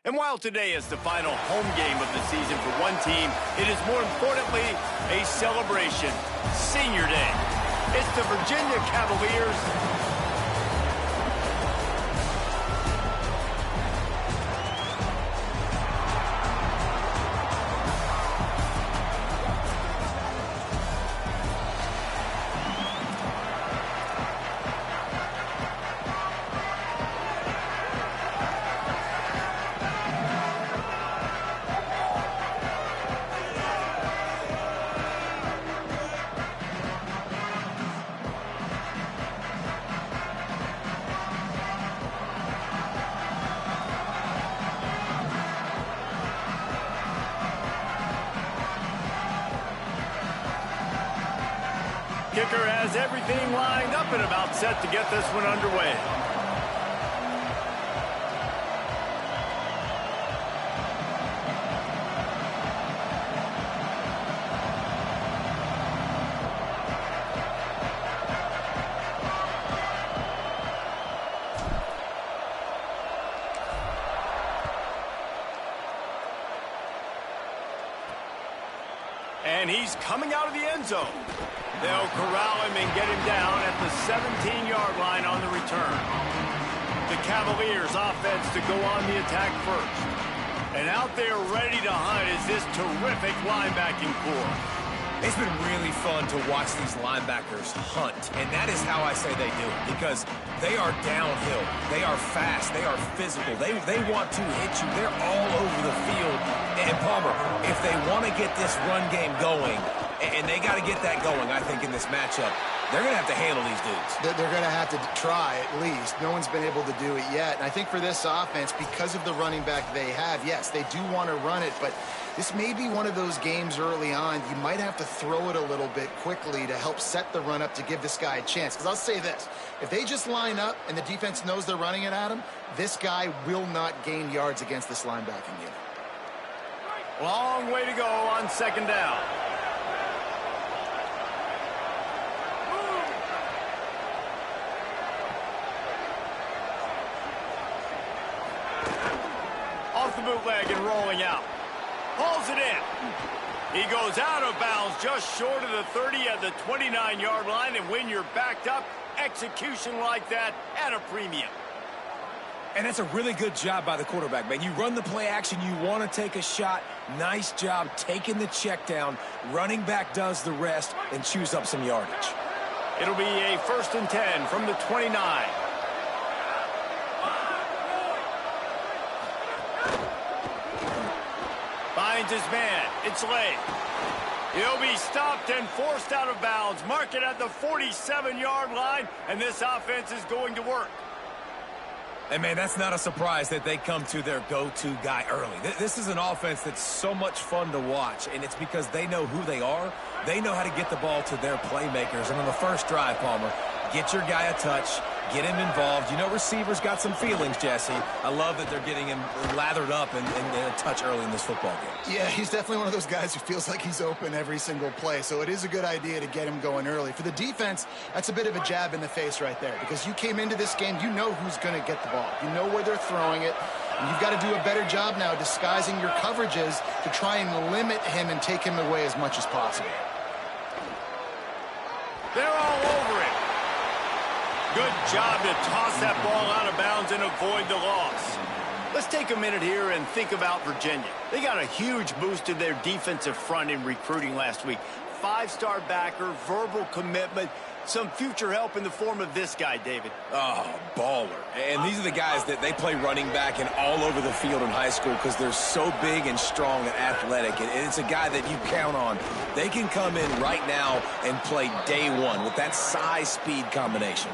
And while today is the final home game of the season for one team, it is more importantly a celebration. Senior Day. It's the Virginia Cavaliers. Kicker has everything lined up and about set to get this one underway. And he's coming out of the end zone. They'll corral him and get him down at the 17-yard line on the return. The Cavaliers offense to go on the attack first. And out there ready to hunt is this terrific linebacking core. It's been really fun to watch these linebackers hunt, and that is how I say they do it, because they are downhill. They are fast. They are physical. They want to hit you. They're all over the field. And Palmer, if they want to get this run game going, and they got to get that going, I think, in this matchup, they're going to have to handle these dudes. They're going to have to try, at least. No one's been able to do it yet. And I think for this offense, because of the running back they have, yes, they do want to run it, but this may be one of those games early on. You might have to throw it a little bit quickly to help set the run up to give this guy a chance. Because I'll say this, if they just line up and the defense knows they're running it at him, this guy will not gain yards against this linebacking unit. Long way to go on second down. Off the bootleg and rolling out. Hauls it in. He goes out of bounds just short of the 30 at the 29-yard line, and when you're backed up, execution like that at a premium. And that's a really good job by the quarterback, man. You run the play action, you want to take a shot. Nice job taking the check down. Running back does the rest and chews up some yardage. It'll be a 1st and 10 from the 29. Finds his man. It's late. He'll be stopped and forced out of bounds. Mark it at the 47-yard line, and this offense is going to work. And, man, that's not a surprise that they come to their go-to guy early. This is an offense that's so much fun to watch, and it's because they know who they are. They know how to get the ball to their playmakers. And on the first drive, Palmer, get your guy a touch, get him involved. You know receivers got some feelings, Jesse. I love that they're getting him lathered up and a touch early in this football game. Yeah, he's definitely one of those guys who feels like he's open every single play, so it is a good idea to get him going early. For the defense, that's a bit of a jab in the face right there, because you came into this game, you know who's going to get the ball. You know where they're throwing it, and you've got to do a better job now disguising your coverages to try and limit him and take him away as much as possible. They're all over it. Good job to toss that ball out of bounds and avoid the loss. Let's take a minute here and think about Virginia. They got a huge boost to their defensive front in recruiting last week. 5-star backer, verbal commitment, some future help in the form of this guy, David. Oh, baller. And these are the guys that they play running back and all over the field in high school because they're so big and strong and athletic. And it's a guy that you count on. They can come in right now and play day one with that size-speed combination.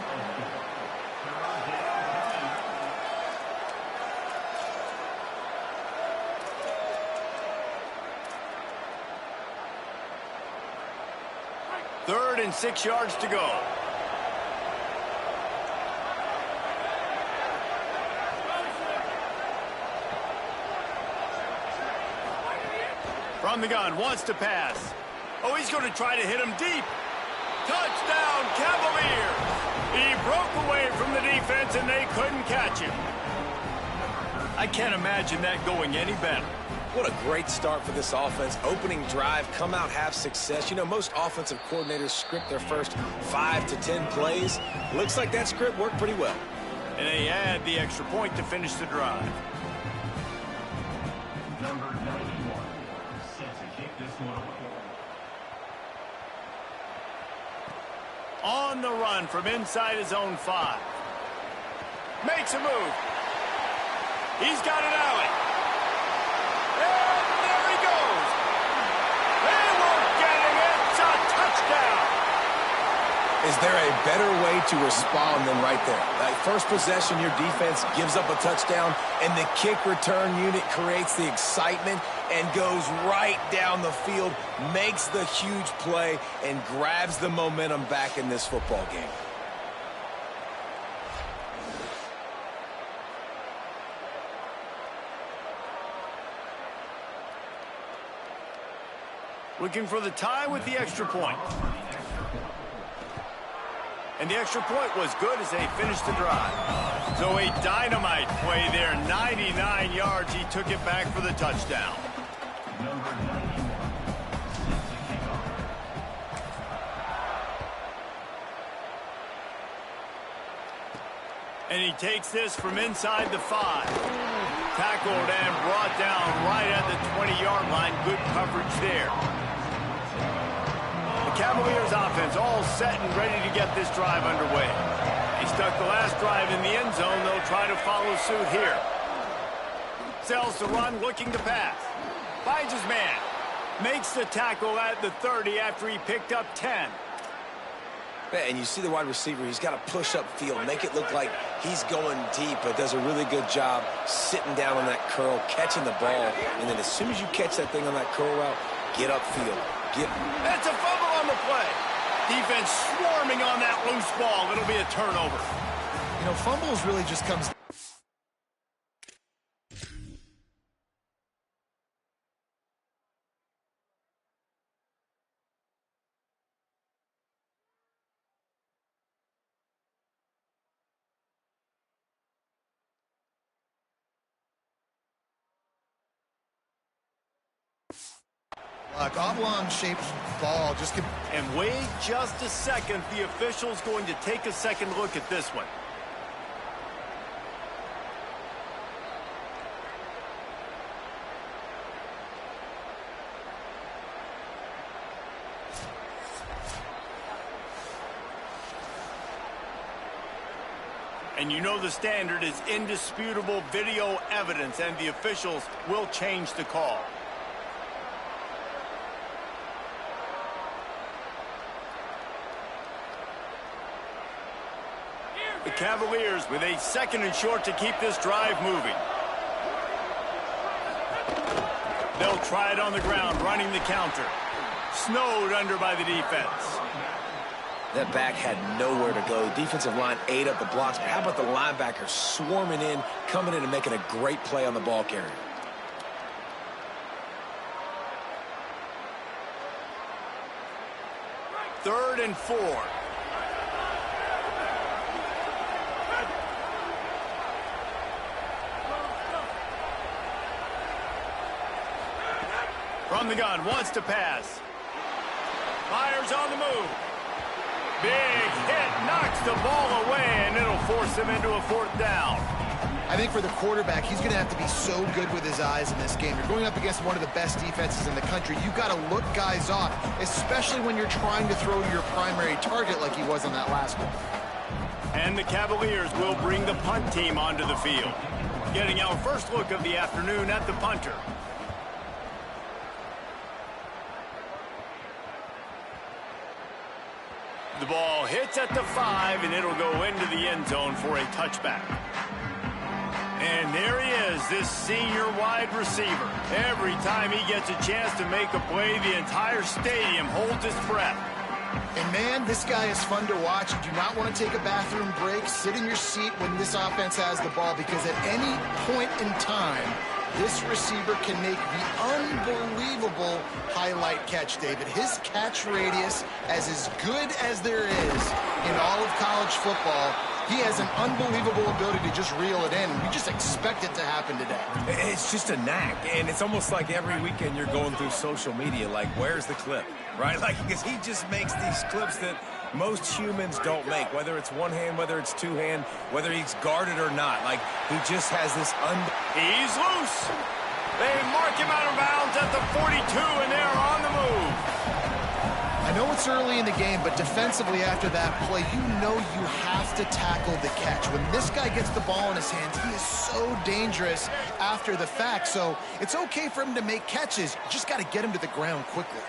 Third and 6 yards to go. From the gun, wants to pass. Oh, he's going to try to hit him deep. Touchdown, Cavaliers! He broke away from the defense, and they couldn't catch him. I I can't imagine that going any better. What a great start for this offense. Opening drive, come out, have success. You know, most offensive coordinators script their first 5 to 10 plays. Looks like that script worked pretty well. And they add the extra point to finish the drive. Number 91, set to kick this one away. On the run from inside his own 5. Makes a move. He's got an alley. And there he goes. They won't get him. It's a touchdown. Is there a better way to respond than right there? That first possession, your defense gives up a touchdown, and the kick return unit creates the excitement and goes right down the field, makes the huge play, and grabs the momentum back in this football game. Looking for the tie with the extra point. And the extra point was good as they finished the drive. So a dynamite play there, 99 yards. He took it back for the touchdown. Number 91, set to kick off. And he takes this from inside the 5. Tackled and brought down right at the 20-yard line. Good coverage there. The Cavaliers offense all set and ready to get this drive underway. They stuck the last drive in the end zone. They'll try to follow suit here. Sells to run, looking to pass. Finds his man. Makes the tackle at the 30 after he picked up 10. And you see the wide receiver, he's got to push up field, make it look like he's going deep, but does a really good job sitting down on that curl, catching the ball, and then as soon as you catch that thing on that curl route, get upfield. That's a fumble on the play. Defense swarming on that loose ball. It'll be a turnover. You know, fumbles really just comes... oblong-shaped ball just could... And wait just a second. The official's going to take a second look at this one. And you know the standard is indisputable video evidence, and the officials will change the call. The Cavaliers with a second and short to keep this drive moving. They'll try it on the ground, running the counter. Snowed under by the defense. That back had nowhere to go. The defensive line ate up the blocks. But how about the linebackers swarming in, coming in and making a great play on the ball carrier? Third and 4. From the gun, wants to pass. Fires on the move. Big hit, knocks the ball away, and it'll force him into a 4th down. I think for the quarterback, he's going to have to be so good with his eyes in this game. You're going up against one of the best defenses in the country. You've got to look guys off, especially when you're trying to throw your primary target like he was on that last one. And the Cavaliers will bring the punt team onto the field. Getting our first look of the afternoon at the punter. The ball hits at the 5, and it'll go into the end zone for a touchback. And there he is, this senior wide receiver. Every time he gets a chance to make a play, the entire stadium holds its breath. And, man, this guy is fun to watch. You do not want to take a bathroom break. Sit in your seat when this offense has the ball, because at any point in time, this receiver can make the unbelievable highlight catch, David. His catch radius is as good as there is in all of college football. He has an unbelievable ability to just reel it in, and we just expect it to happen today. It's just a knack, and it's almost like every weekend you're going through social media, like, where's the clip, right? Like, because he just makes these clips that most humans don't make, whether it's one hand, whether it's two hand, whether he's guarded or not. Like, he just has this He's loose. They mark him out of bounds at the 42, and they're on the move. I know it's early in the game, but defensively after that play, you know you have to tackle the catch. When this guy gets the ball in his hands, he is so dangerous after the fact. So it's okay for him to make catches. You just got to get him to the ground quickly.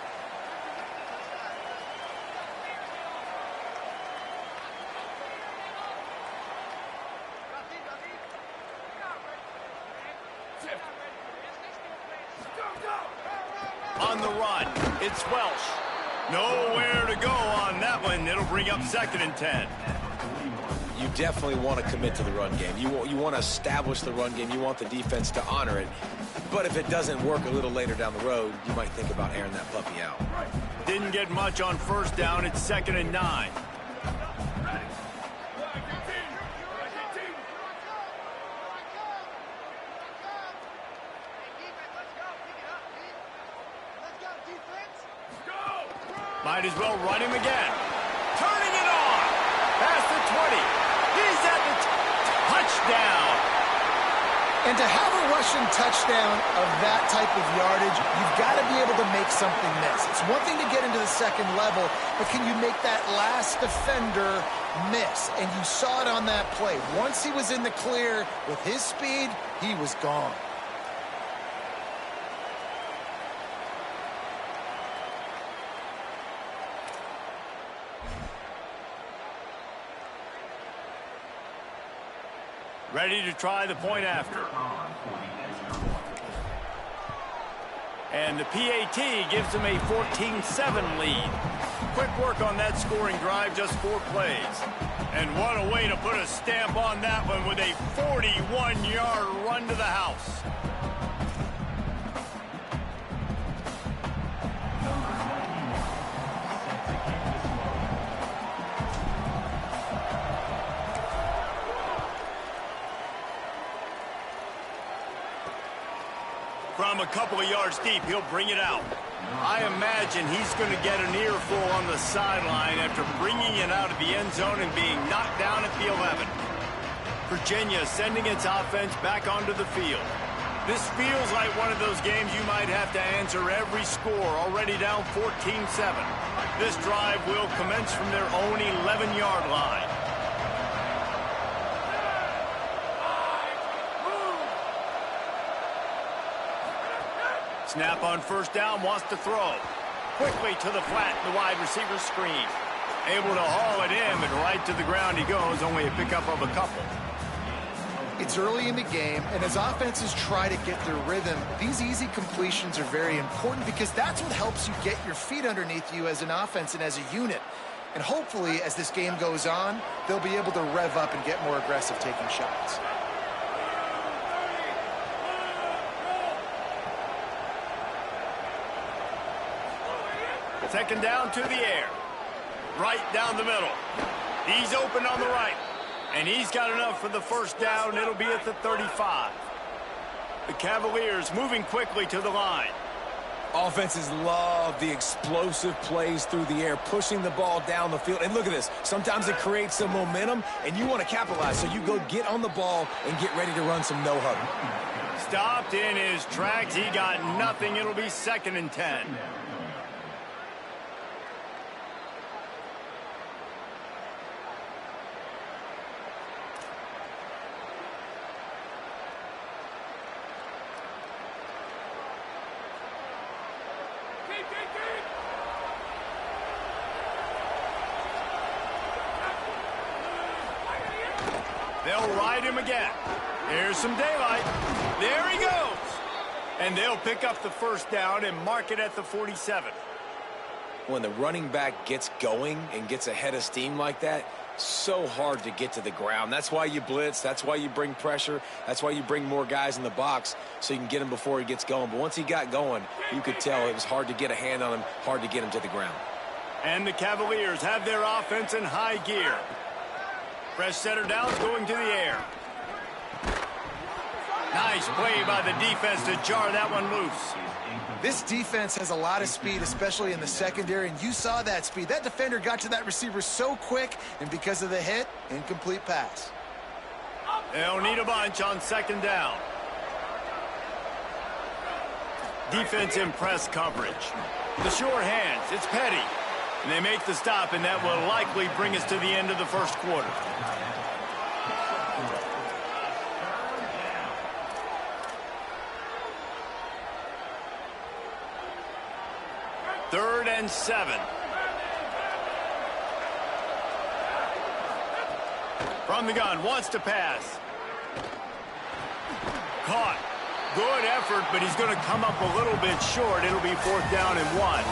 On the run, it's Welsh. Nowhere to go on that one. It'll bring up 2nd and 10. You definitely want to commit to the run game. You want to establish the run game. You want the defense to honor it. But if it doesn't work a little later down the road, you might think about airing that puppy out. Didn't get much on 1st down. It's 2nd and 9. Might as well run him again. Turning it on. Past the 20. He's at the touchdown. And to have a rushing touchdown of that type of yardage, you've got to be able to make something miss. It's one thing to get into the 2nd level, but can you make that last defender miss? And you saw it on that play. Once he was in the clear with his speed, he was gone. Ready to try the point after. And the PAT gives them a 14-7 lead. Quick work on that scoring drive, just 4 plays. And what a way to put a stamp on that one with a 41-yard run to the house. From a couple of yards deep, he'll bring it out. I imagine he's going to get an earful on the sideline after bringing it out of the end zone and being knocked down at the 11. Virginia sending its offense back onto the field. This feels like one of those games you might have to answer every score, already down 14-7. This drive will commence from their own 11-yard line. Snap on 1st down, wants to throw. Quickly to the flat, the wide receiver screen. Able to haul it in, but right to the ground he goes, only a pickup of a couple. It's early in the game, and as offenses try to get their rhythm, these easy completions are very important because that's what helps you get your feet underneath you as an offense and as a unit. And hopefully, as this game goes on, they'll be able to rev up and get more aggressive taking shots. Second down to the air. Right down the middle. He's open on the right. And he's got enough for the 1st down. It'll be at the 35. The Cavaliers moving quickly to the line. Offenses love the explosive plays through the air, pushing the ball down the field. And look at this. Sometimes it creates some momentum, and you want to capitalize. So you go get on the ball and get ready to run some no-huddle. Stopped in his tracks. He got nothing. It'll be 2nd and 10. They'll ride him again. Here's some daylight. There he goes. And they'll pick up the 1st down and mark it at the 47. When the running back gets going and gets ahead of steam like that, so hard to get to the ground. That's why you blitz. That's why you bring pressure. That's why you bring more guys in the box so you can get him before he gets going. But once he got going, you could tell it was hard to get a hand on him, hard to get him to the ground. And the Cavaliers have their offense in high gear. Fresh setter downs going to the air. Nice play by the defense to jar that one loose. This defense has a lot of speed, especially in the secondary, and you saw that speed. That defender got to that receiver so quick, and because of the hit, incomplete pass. They'll need a bunch on second down. Defense in press coverage. The short hands, it's Petty. And they make the stop, and that will likely bring us to the end of the first quarter. Third and 7. From the gun, wants to pass. Caught. Good effort, but he's going to come up a little bit short. It'll be 4th down and 1.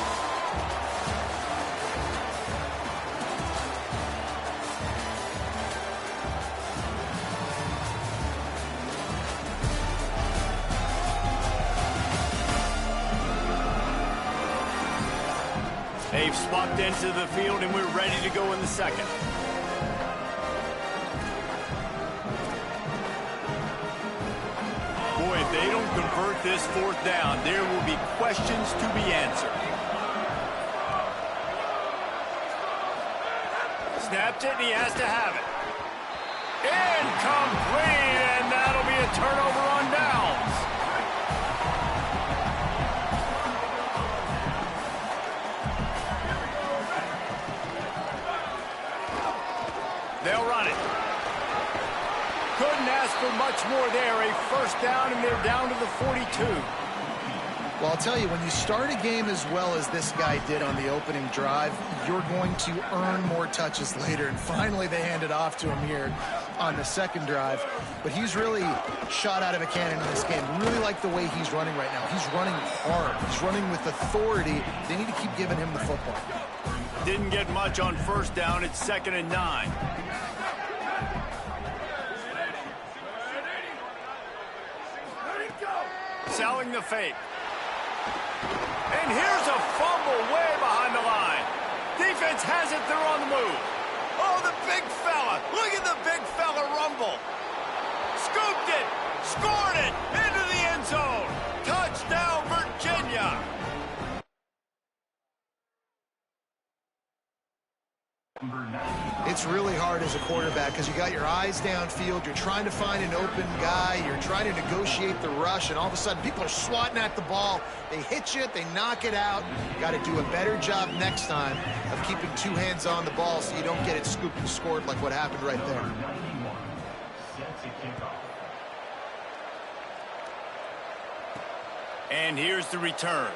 They've swapped into the field, and we're ready to go in the second. Boy, if they don't convert this 4th down, there will be questions to be answered. Snapped it, and he has to have it. Incomplete, and that'll be a turnover on downs. They'll run it. Couldn't ask for much more there. A 1st down, and they're down to the 42. Well, I'll tell you, when you start a game as well as this guy did on the opening drive, you're going to earn more touches later. And finally, they hand it off to him here on the second drive. But he's really shot out of a cannon in this game. Really like the way he's running right now. He's running hard. He's running with authority. They need to keep giving him the football. Didn't get much on 1st down. It's 2nd and 9. Selling the fake. And here's a fumble way behind the line. Defense has it. They're on the move. Oh, the big fella. Look at the big fella rumble. Scooped it. Scored it. Into the end zone. Touchdown, Virginia. It's really hard as a quarterback because you got your eyes downfield. You're trying to find an open guy. You're trying to negotiate the rush, and all of a sudden people are swatting at the ball. They hit you. They knock it out. Got to do a better job next time of keeping 2 hands on the ball so you don't get it scooped and scored like what happened right there. And here's the return.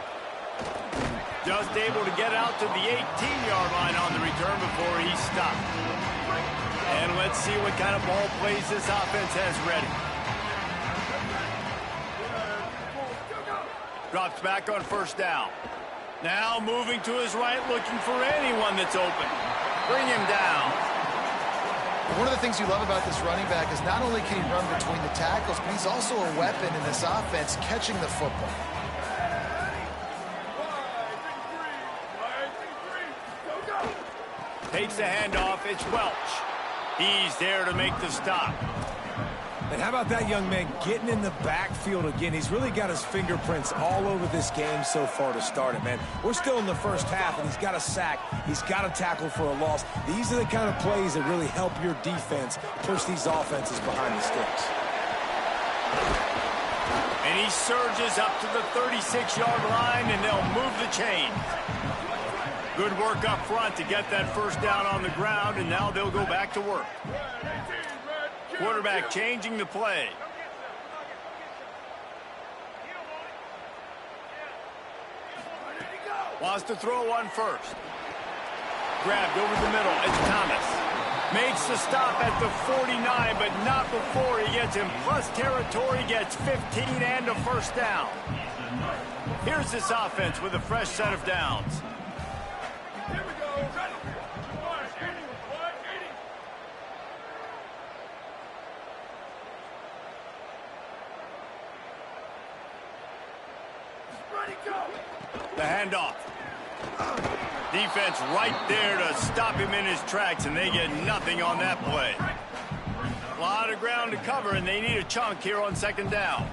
Just able to get out to the 18-yard line on the return before he stopped. And let's see what kind of ball plays this offense has ready. Drops back on 1st down. Now moving to his right, looking for anyone that's open. Bring him down. One of the things you love about this running back is not only can he run between the tackles, but he's also a weapon in this offense catching the football. Takes the handoff. It's Welch. He's there to make the stop. And how about that young man getting in the backfield again? He's really got his fingerprints all over this game so far to start it, man. We're still in the first half, and he's got a sack. He's got a tackle for a loss. These are the kind of plays that really help your defense push these offenses behind the sticks. And he surges up to the 36-yard line, and they'll move the chain. Good work up front to get that 1st down on the ground, and now they'll go back to work. Quarterback changing the play. Wants to throw one first. Grabbed over the middle. It's Thomas. Makes the stop at the 49, but not before he gets in plus territory, gets 15 and a 1st down. Here's this offense with a fresh set of downs. The handoff. Defense right there to stop him in his tracks, and they get nothing on that play. A lot of ground to cover, and they need a chunk here on second down.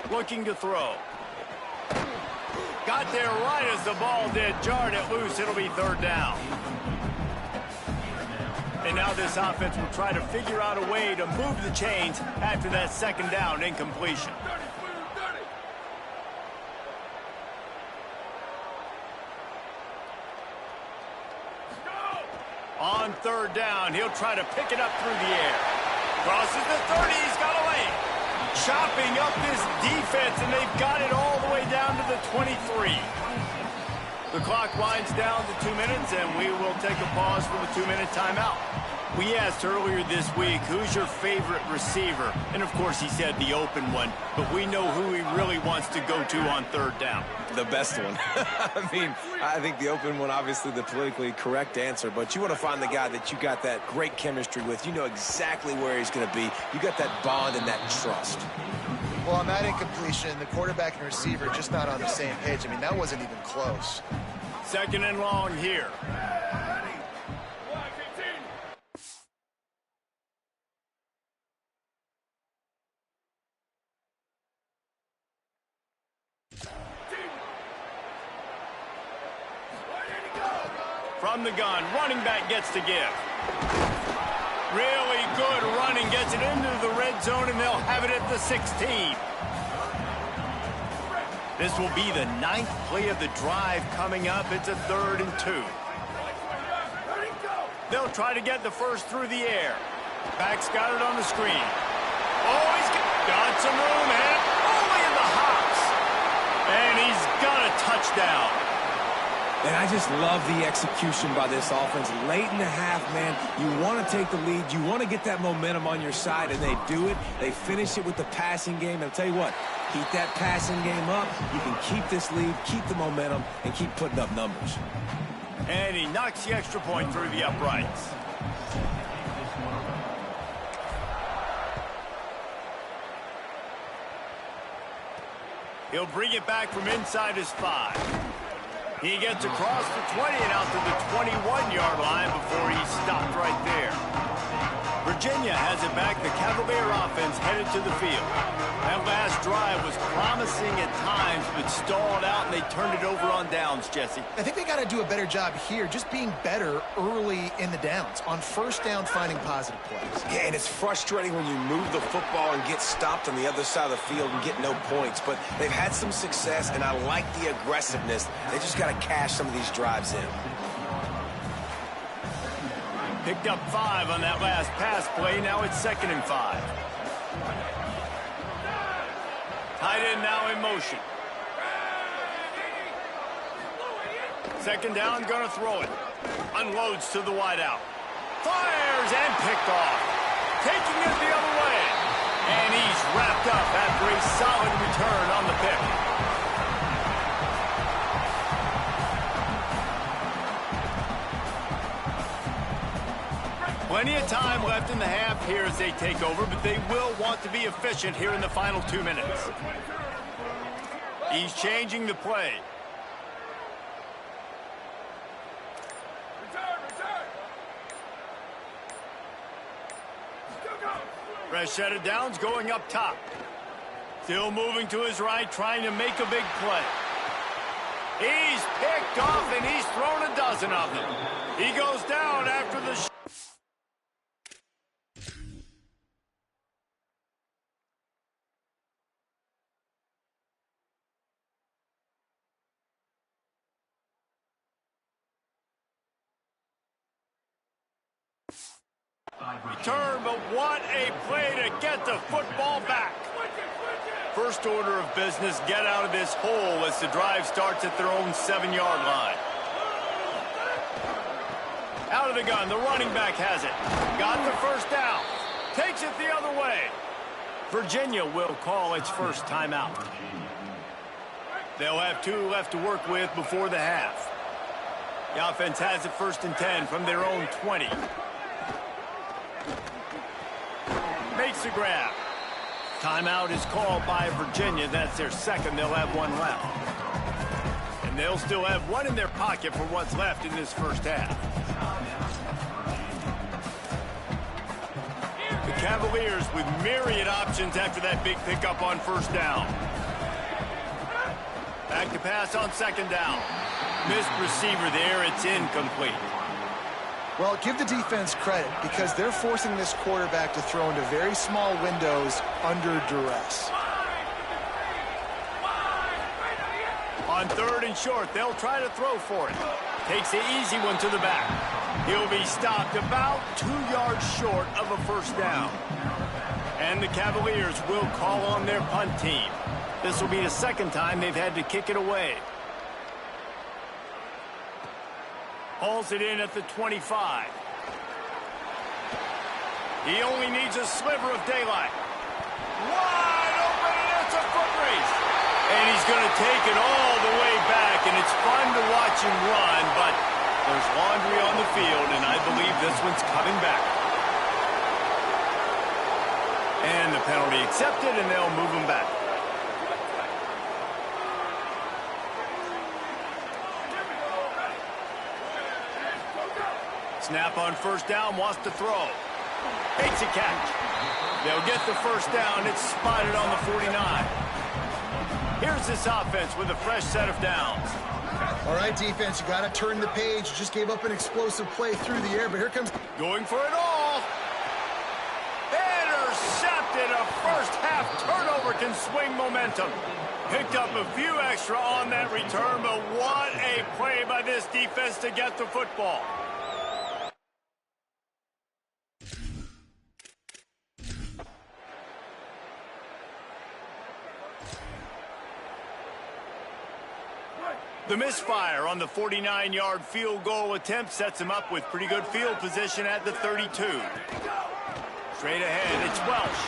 Looking to throw. Got there right as the ball did. Jarred it loose. It'll be third down. And now this offense will try to figure out a way to move the chains after that second down incompletion. On third down, he'll try to pick it up through the air. Crosses the 30. He's got a lane. Chopping up this defense, and they've got it all the way down to the 23. The clock winds down to 2 minutes, and we will take a pause for the 2-minute timeout. We asked earlier this week, who's your favorite receiver? And, of course, he said the open one, but we know who he really wants to go to on third down. The best one. I mean, I think the open one, obviously the politically correct answer, but you want to find the guy that you got that great chemistry with. You know exactly where he's going to be. You got that bond and that trust. Well, on that incompletion, the quarterback and receiver just not on the same page. I mean, that wasn't even close. Second and long here. From the gun, running back gets to give. Really good running, gets it into the red zone, and they'll have it at the 16. This will be the 9th play of the drive coming up. It's a 3rd and 2. They'll try to get the first through the air. Back's got it on the screen. Oh, he's got some room, and only in the hops. And he's got a touchdown. And I just love the execution by this offense. Late in the half, man, you want to take the lead. You want to get that momentum on your side, and they do it. They finish it with the passing game. And I'll tell you what, keep that passing game up. You can keep this lead, keep the momentum, and keep putting up numbers. And he knocks the extra point through the uprights. He'll bring it back from inside his 5. He gets across the 20 and out to the 21-yard line before he's stopped right there. Virginia has it back. The Cavalier offense headed to the field. That last drive was promising at times, but stalled out, and they turned it over on downs, Jesse. I think they got to do a better job here, just being better early in the downs. On first down, finding positive plays. Yeah, and it's frustrating when you move the football and get stopped on the other side of the field and get no points. But they've had some success, and I like the aggressiveness. They just got to cash some of these drives in. Picked up 5 on that last pass play. Now it's 2nd and 5. Tight end now in motion. Second down, going to throw it. Unloads to the wideout. Fires and picked off. Taking it the other way. And he's wrapped up after a solid return on the pick. Plenty of time left in the half here as they take over, but they will want to be efficient here in the final 2 minutes. He's changing the play. Fresh set of downs going up top. Still moving to his right, trying to make a big play. He's picked off, and he's thrown a dozen of them. He goes down after the shot. Turn, but what a play to get the football back. First order of business, get out of this hole as the drive starts at their own 7-yard line. Out of the gun, the running back has it. Got the first down. Takes it the other way. Virginia will call its first timeout. They'll have 2 left to work with before the half. The offense has it 1st and 10 from their own 20. Makes the grab. Timeout is called by Virginia. That's their second. They'll have 1 left. And they'll still have 1 in their pocket for what's left in this first half. The Cavaliers with myriad options after that big pickup on 1st down. Back to pass on 2nd down. Missed receiver there. It's incomplete. Well, give the defense credit because they're forcing this quarterback to throw into very small windows under duress. On 3rd and short, they'll try to throw for it. Takes the easy one to the back. He'll be stopped about 2 yards short of a 1st down. And the Cavaliers will call on their punt team. This will be the 2nd time they've had to kick it away. Hauls it in at the 25. He only needs a sliver of daylight. Wide open, and it's a foot race. And he's going to take it all the way back, and it's fun to watch him run, but there's laundry on the field, and I believe this one's coming back. And the penalty accepted, and they'll move him back. Snap on 1st down, wants to throw. Makes a catch. They'll get the 1st down. It's spotted on the 49. Here's this offense with a fresh set of downs. All right, defense, you got to turn the page. You just gave up an explosive play through the air, but here comes... Going for it all. Intercepted. A first-half turnover can swing momentum. Picked up a few extra on that return, but what a play by this defense to get the football. The misfire on the 49-yard field goal attempt sets him up with pretty good field position at the 32. Straight ahead, it's Welsh.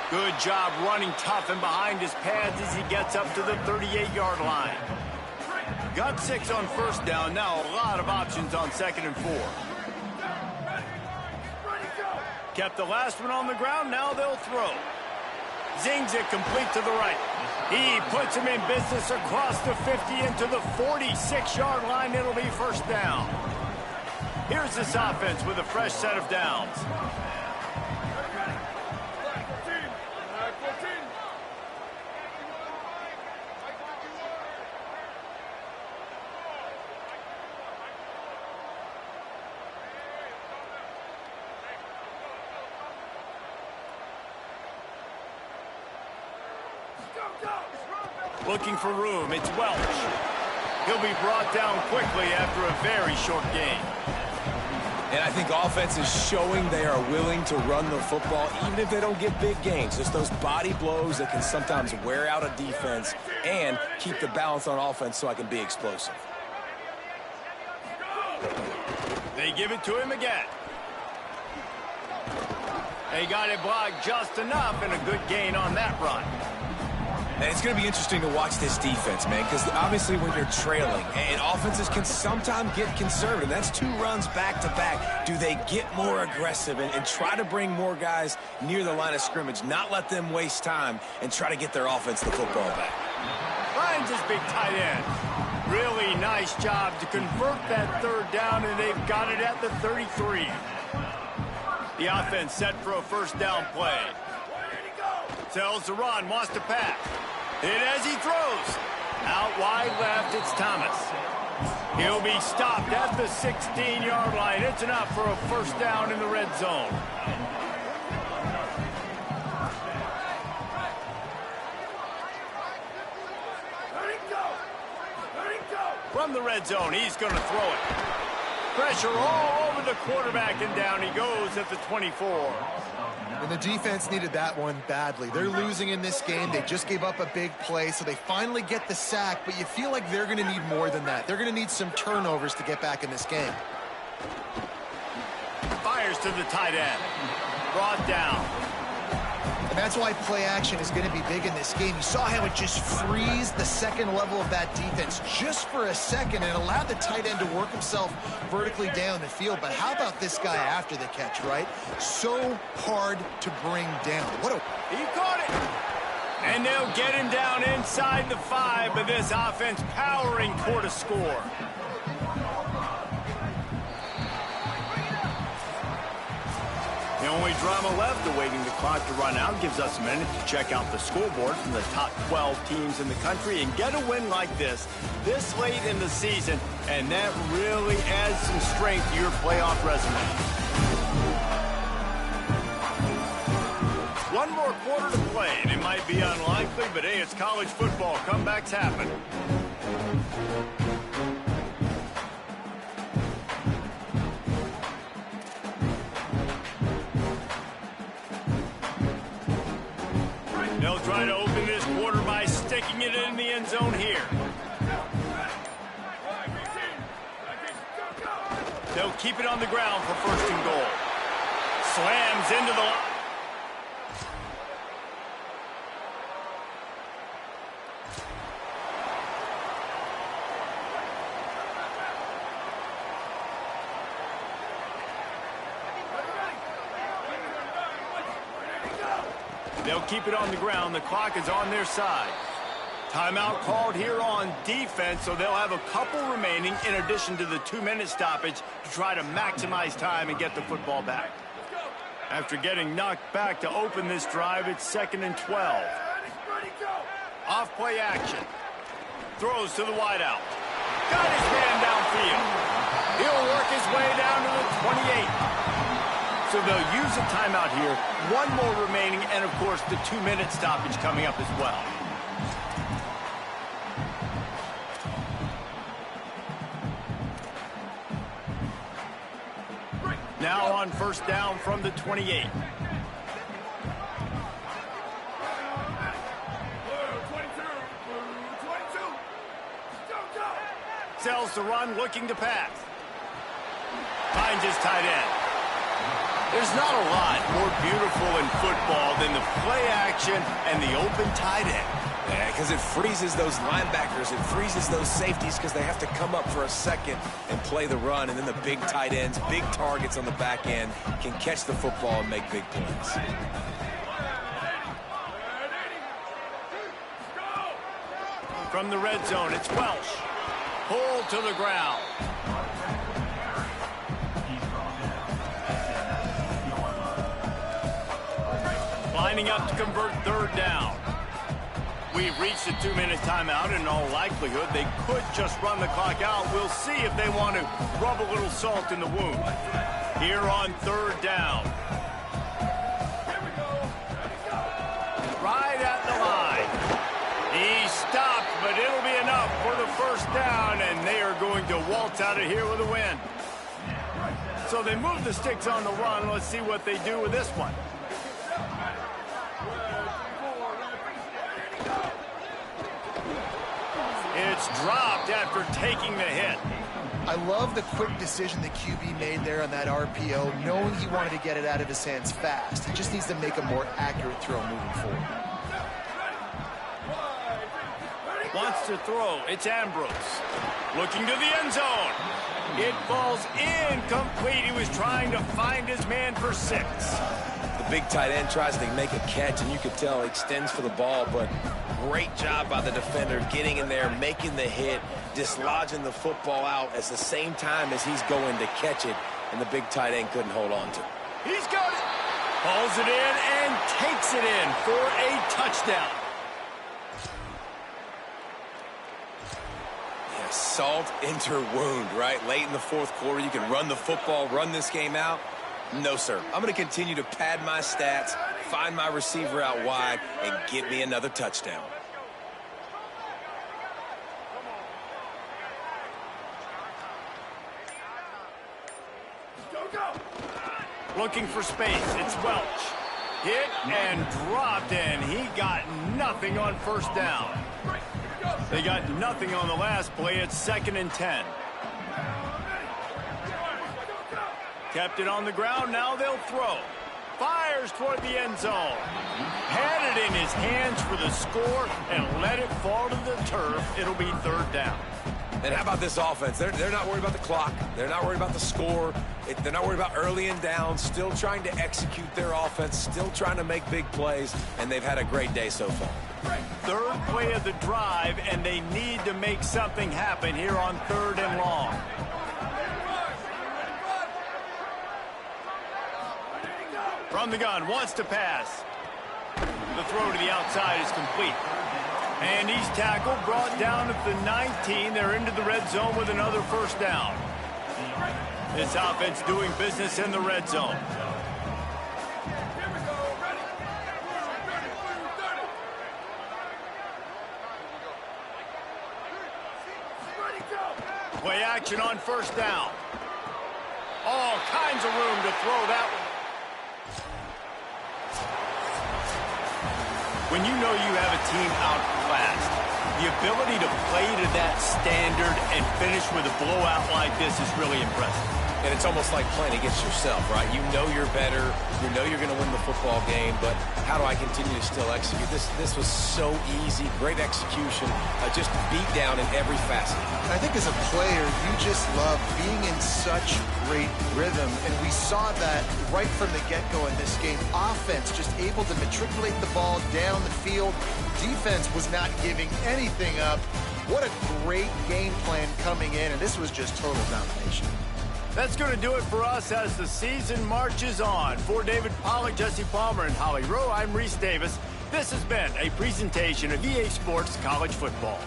Good job running tough and behind his pads as he gets up to the 38-yard line. Got 6 on 1st down. Now a lot of options on 2nd and 4. Kept the last one on the ground. Now they'll throw. Zings it complete to the right. He puts him in business across the 50 into the 46-yard line. It'll be 1st down. Here's this offense with a fresh set of downs. Looking for room, it's Welch. He'll be brought down quickly after a very short game. And I think offense is showing they are willing to run the football, even if they don't get big gains. Just those body blows that can sometimes wear out a defense and keep the balance on offense so I can be explosive. They give it to him again. They got it blocked just enough and a good gain on that run. And it's going to be interesting to watch this defense, man, because obviously when you're trailing, and offenses can sometimes get conservative. That's 2 runs back-to-back. Do they get more aggressive and try to bring more guys near the line of scrimmage, not let them waste time, and try to get their offense the football back? Finds his big tight end. Really nice job to convert that 3rd down, and they've got it at the 33. The offense set for a 1st down play. Tells the run, wants to pass. Hit as he throws. Out wide left, it's Thomas. He'll be stopped at the 16-yard line. It's enough for a 1st down in the red zone. From the red zone, he's going to throw it. Pressure all over the quarterback, and down he goes at the 24. And the defense needed that one badly. They're losing in this game. They just gave up a big play, so they finally get the sack, but you feel like they're going to need more than that. They're going to need some turnovers to get back in this game. Fires to the tight end. Brought down. And that's why play action is going to be big in this game. You saw how it just frees the second level of that defense just for a second and allowed the tight end to work himself vertically down the field. But how about this guy after the catch, right? So hard to bring down. He caught it. And they'll get him down inside the 5, but this offense powering toward a score. The only drama left, awaiting the clock to run out, gives us a minute to check out the scoreboard from the top 12 teams in the country and get a win like this late in the season, and that really adds some strength to your playoff resume. One more quarter to play, and it might be unlikely, but hey, it's college football. Comebacks happen. They'll try to open this quarter by sticking it in the end zone here. They'll keep it on the ground for 1st and goal. Slams into the... They'll keep it on the ground. The clock is on their side. Timeout called here on defense, so they'll have a couple remaining in addition to the 2-minute stoppage to try to maximize time and get the football back. After getting knocked back to open this drive, it's 2nd and 12. Off play action. Throws to the wideout. Got his man downfield. He'll work his way down to the 28. So they'll use a timeout here. One more remaining, and of course the 2-minute stoppage coming up as well. Now on 1st down from the 28. Sells the run, looking to pass. Finds his tight end. There's not a lot more beautiful in football than the play action and the open tight end. Yeah, because it freezes those linebackers. It freezes those safeties because they have to come up for a second and play the run. And then the big tight ends, big targets on the back end can catch the football and make big plays. From the red zone, it's Welsh. Pulled to the ground. Lining up to convert 3rd down. We've reached a 2-minute timeout. In all likelihood, they could just run the clock out. We'll see if they want to rub a little salt in the wound. Here on 3rd down. Right at the line. He stopped, but it'll be enough for the 1st down, and they are going to waltz out of here with a win. So they move the sticks on the run. Let's see what they do with this one. It's dropped after taking the hit. I love the quick decision the QB made there on that RPO, knowing he wanted to get it out of his hands fast. He just needs to make a more accurate throw moving forward. Wants to throw. It's Ambrose. Looking to the end zone. It falls incomplete. He was trying to find his man for 6. The big tight end tries to make a catch, and you could tell he extends for the ball, but great job by the defender getting in there, making the hit, dislodging the football out at the same time as he's going to catch it, and the big tight end couldn't hold on to it. He's got it. Hauls it in and takes it in for a touchdown. Yeah, salt enter wound, right? Late in the 4th quarter, you can run the football, run this game out. No, sir. I'm going to continue to pad my stats, find my receiver out wide, and get me another touchdown. Looking for space. It's Welch. Hit and dropped, and he got nothing on 1st down. They got nothing on the last play. It's 2nd and 10. Kept it on the ground. Now they'll throw. fires toward the end zone. Had it in his hands for the score and let it fall to the turf. It'll be third down. And how about this offense? They're not worried about the clock. They're not worried about the score. They're not worried about early and down. Still trying to execute their offense. Still trying to make big plays. And they've had a great day so far. Third play of the drive, and they need to make something happen here on 3rd and long. From the gun, wants to pass. The throw to the outside is complete. And he's tackled, brought down at the 19. They're into the red zone with another first down. This offense doing business in the red zone. Play action on first down. All kinds of room to throw that one. When you know you have a team outclassed, the ability to play to that standard and finish with a blowout like this is really impressive. And it's almost like playing against yourself, right? You know you're better. You know you're going to win the football game, but how do I continue to still execute? This was so easy. Great execution. Just beat down in every facet. I think as a player, you just love being in such great rhythm, and we saw that right from the get-go in this game. Offense just able to matriculate the ball down the field. Defense was not giving anything up. What a great game plan coming in, and this was just total domination. That's going to do it for us as the season marches on. For David Pollack, Jesse Palmer, and Holly Rowe, I'm Reese Davis. This has been a presentation of EA Sports College Football.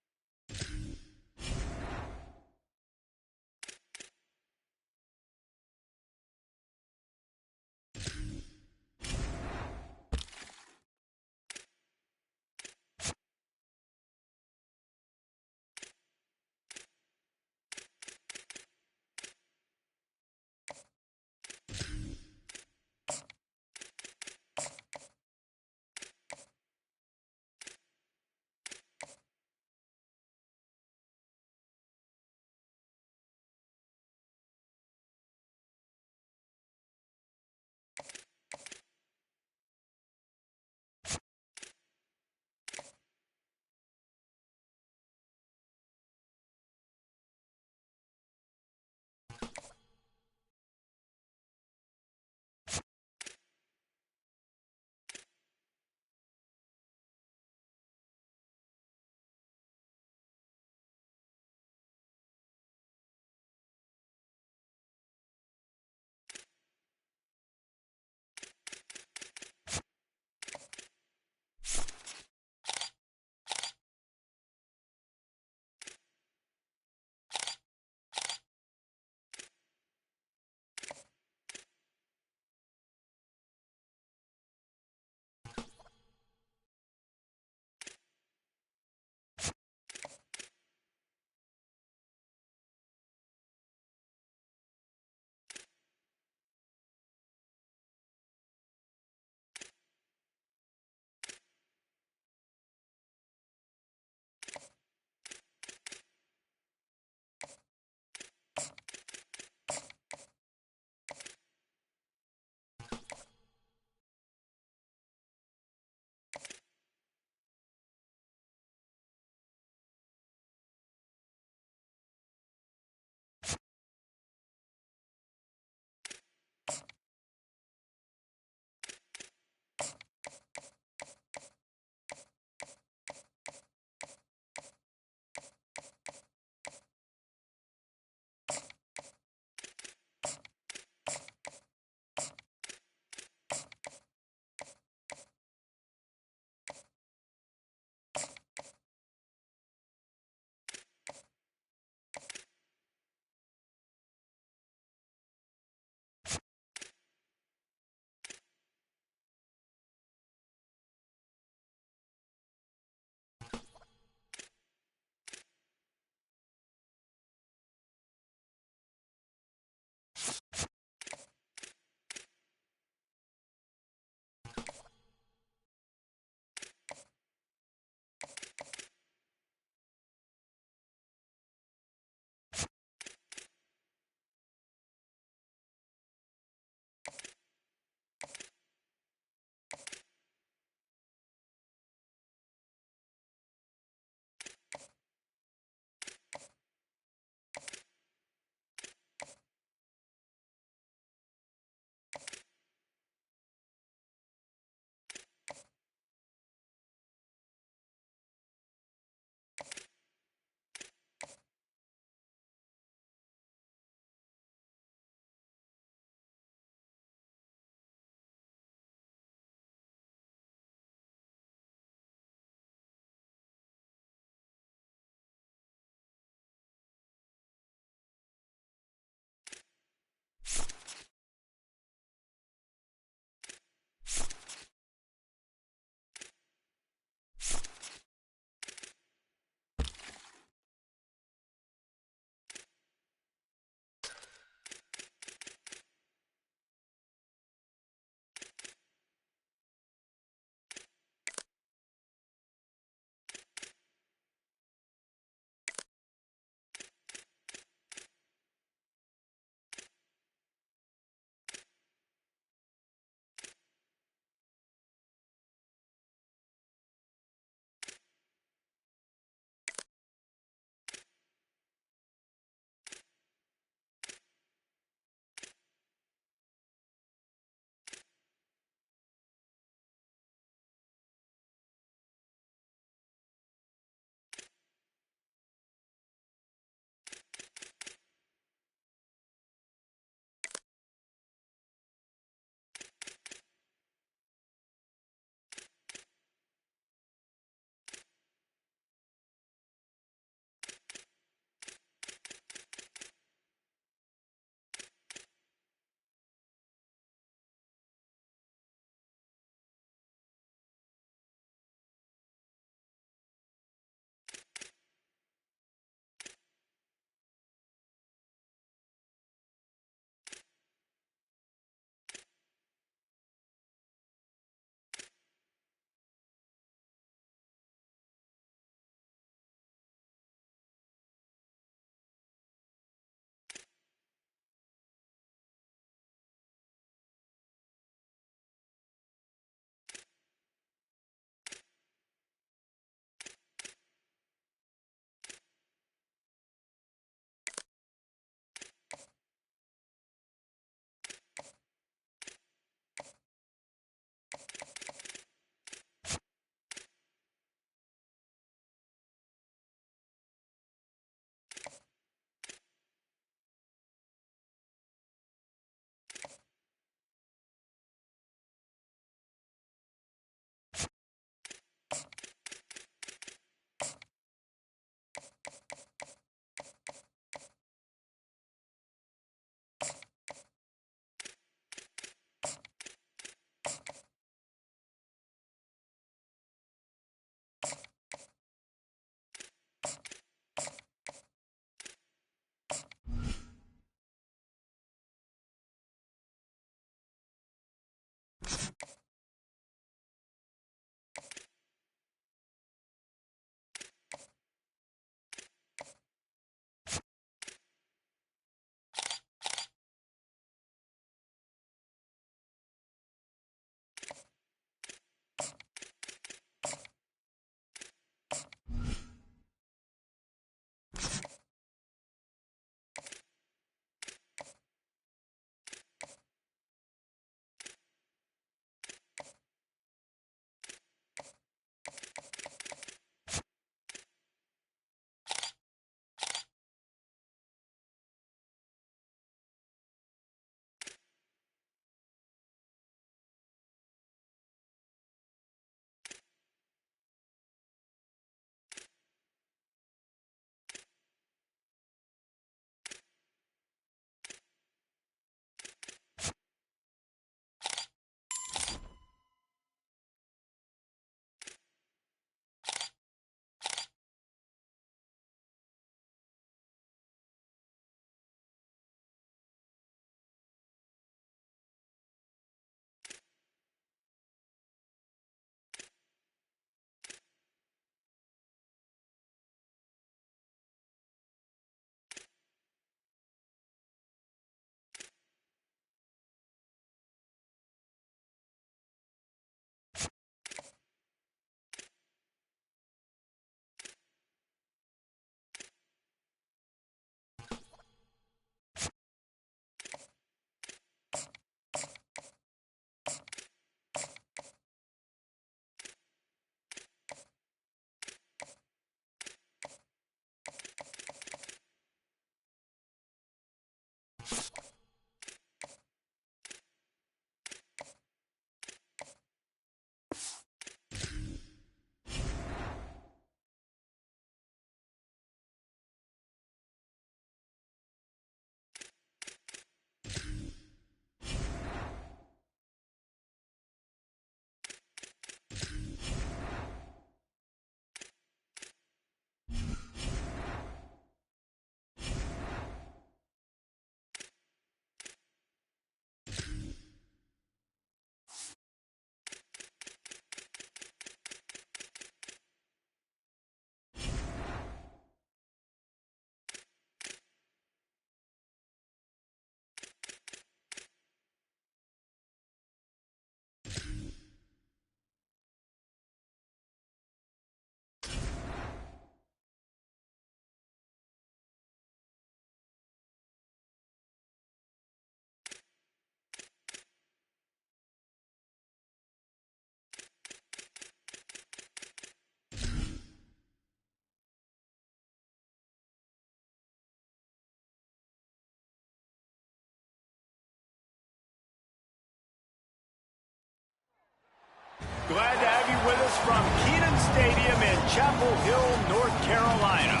Glad to have you with us from Kenan Stadium in Chapel Hill, North Carolina.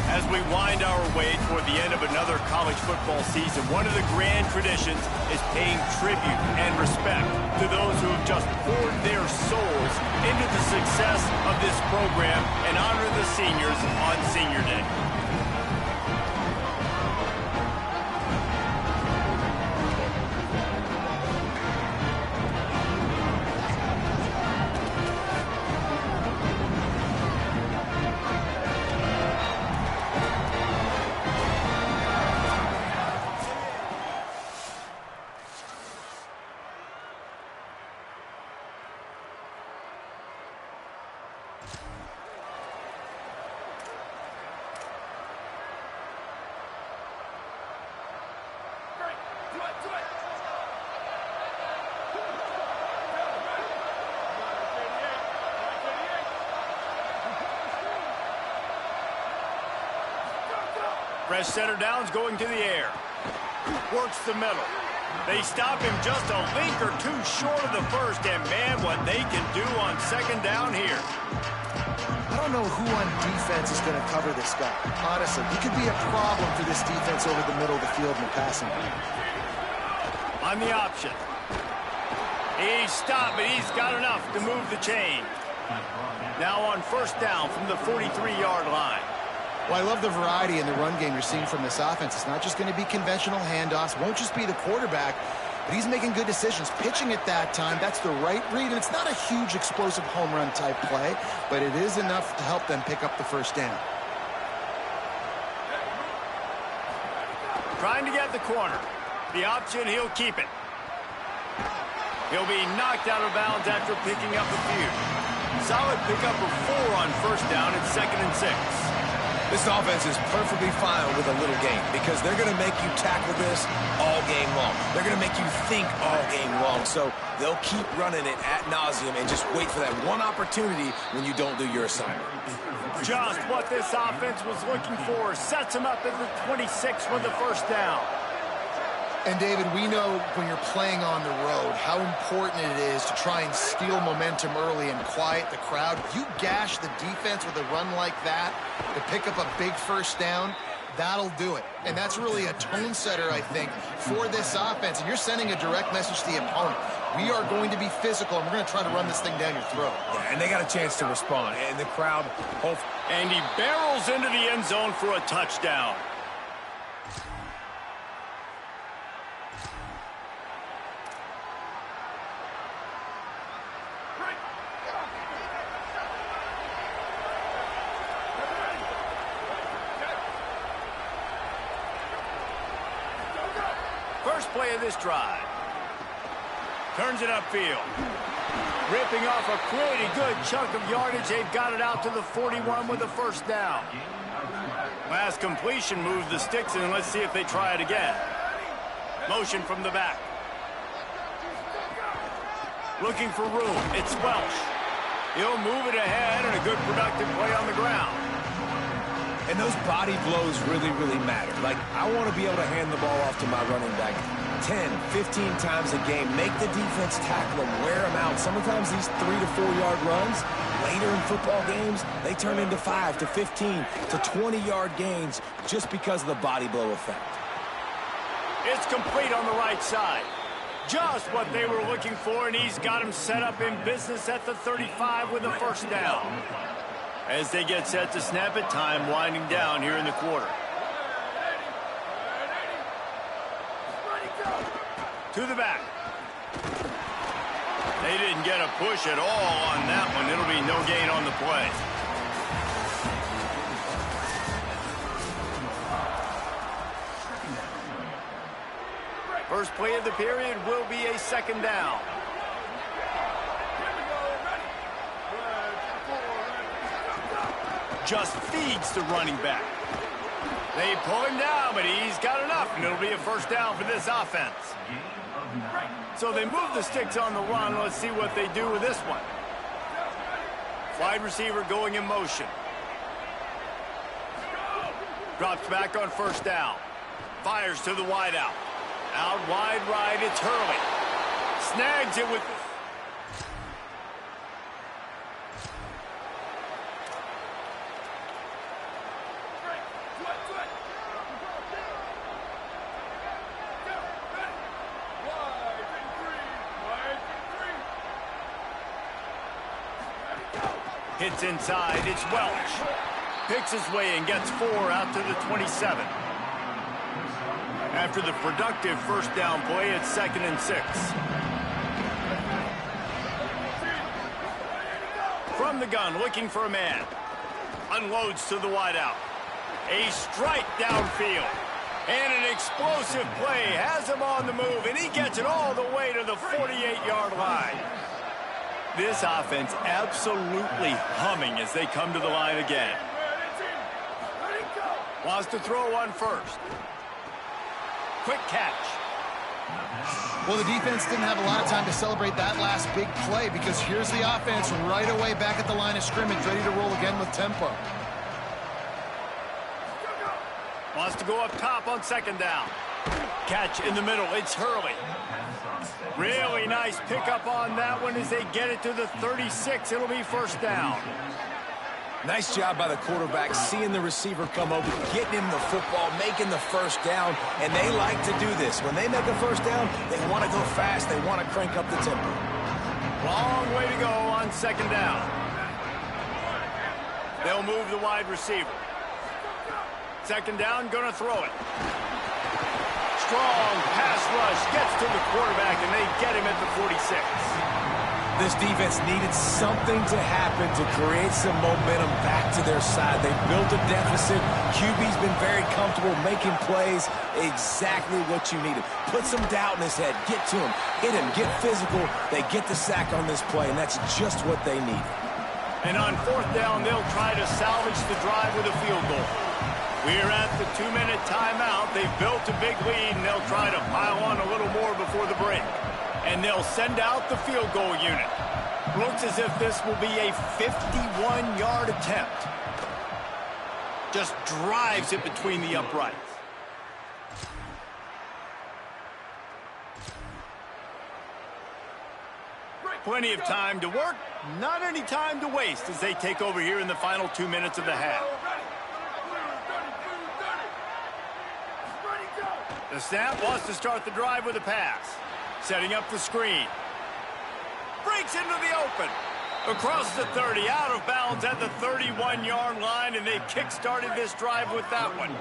As we wind our way toward the end of another college football season, one of the grand traditions is paying tribute and respect to those who have just poured their souls into the success of this program and honor the seniors on Senior Day. Fresh center downs going to the air. Works the middle. They stop him just a link or two short of the first, and man, what they can do on second down here. I don't know who on defense is going to cover this guy. Honestly, he could be a problem for this defense over the middle of the field in the passing game. On the option. He's stopped, but he's got enough to move the chain. Now on first down from the 43-yard line. Well, I love the variety in the run game you're seeing from this offense. It's not just going to be conventional handoffs. Won't just be the quarterback, but he's making good decisions. Pitching at that time, that's the right read. And it's not a huge explosive home run type play, but it is enough to help them pick up the first down. Trying to get the corner. The option, he'll keep it. He'll be knocked out of bounds after picking up a few. Solid pickup of 4 on first down and 2nd and 6. This offense is perfectly fine with a little game because they're going to make you tackle this all game long. They're going to make you think all game long. So they'll keep running it ad nauseum and just wait for that one opportunity when you don't do your assignment. Just what this offense was looking for. Sets him up at the 26 for the first down. And, David, we know when you're playing on the road how important it is to try and steal momentum early and quiet the crowd. You gash the defense with a run like that to pick up a big first down, that'll do it. And that's really a tone setter, I think, for this offense. And you're sending a direct message to the opponent. We are going to be physical, and we're going to try to run this thing down your throat. Yeah, and they got a chance to respond. And the crowd, and he barrels into the end zone for a touchdown. First play of this drive. Turns it upfield. Ripping off a pretty good chunk of yardage. They've got it out to the 41 with a first down. Last completion moves the sticks in. Let's see if they try it again. Motion from the back. Looking for room. It's Welsh. He'll move it ahead, and a good productive play on the ground. And those body blows really, really matter. Like, I want to be able to hand the ball off to my running back 10, 15 times a game. Make the defense tackle them, wear them out. Sometimes these 3 to 4 yard runs, later in football games, they turn into 5 to 15 to 20 yard gains just because of the body blow effect. It's complete on the right side. Just what they were looking for, and he's got him set up in business at the 35 with a first down. As they get set to snap it, time winding down here in the quarter. To the back. They didn't get a push at all on that one. It'll be no gain on the play. First play of the period will be a second down. Just feeds the running back. They pull him down, but he's got enough, and it'll be a first down for this offense. So they move the sticks on the run. Let's see what they do with this one. Wide receiver going in motion. Drops back on first down. Fires to the wide out. Out wide right, it's Hurley. Snags it with... Hits inside. It's Welch. Picks his way and gets 4 out to the 27. After the productive first down play, it's 2nd and 6. From the gun, looking for a man. Unloads to the wideout. A strike downfield. And an explosive play has him on the move, and he gets it all the way to the 48-yard line. This offense absolutely humming as they come to the line again. Wants to throw on first. Quick catch. Well, the defense didn't have a lot of time to celebrate that last big play because here's the offense right away back at the line of scrimmage, ready to roll again with tempo. Wants to go up top on 2nd down. Catch in the middle. It's Hurley. Really nice pickup on that one as they get it to the 36. It'll be 1st down. Nice job by the quarterback, seeing the receiver come over, getting him the football, making the 1st down, and they like to do this. When they make a 1st down, they want to go fast. They want to crank up the tempo. Long way to go on 2nd down. They'll move the wide receiver. 2nd down, gonna throw it. Strong pass rush, gets to the quarterback, and they get him at the 46. This defense needed something to happen to create some momentum back to their side. They built a deficit. QB's been very comfortable making plays. Exactly what you needed. Put some doubt in his head. Get to him. Hit him. Get physical. They get the sack on this play, and that's just what they need. And on 4th down, they'll try to salvage the drive with a field goal. We're at the 2-minute timeout. They've built a big lead, and they'll try to pile on a little more before the break. And they'll send out the field goal unit. Looks as if this will be a 51-yard attempt. Just drives it between the uprights. Plenty of time to work, not any time to waste as they take over here in the final 2 minutes of the half. The snap wants to start the drive with a pass. Setting up the screen. Breaks into the open. Across the 30, out of bounds at the 31-yard line, and they've kick-started this drive with that one.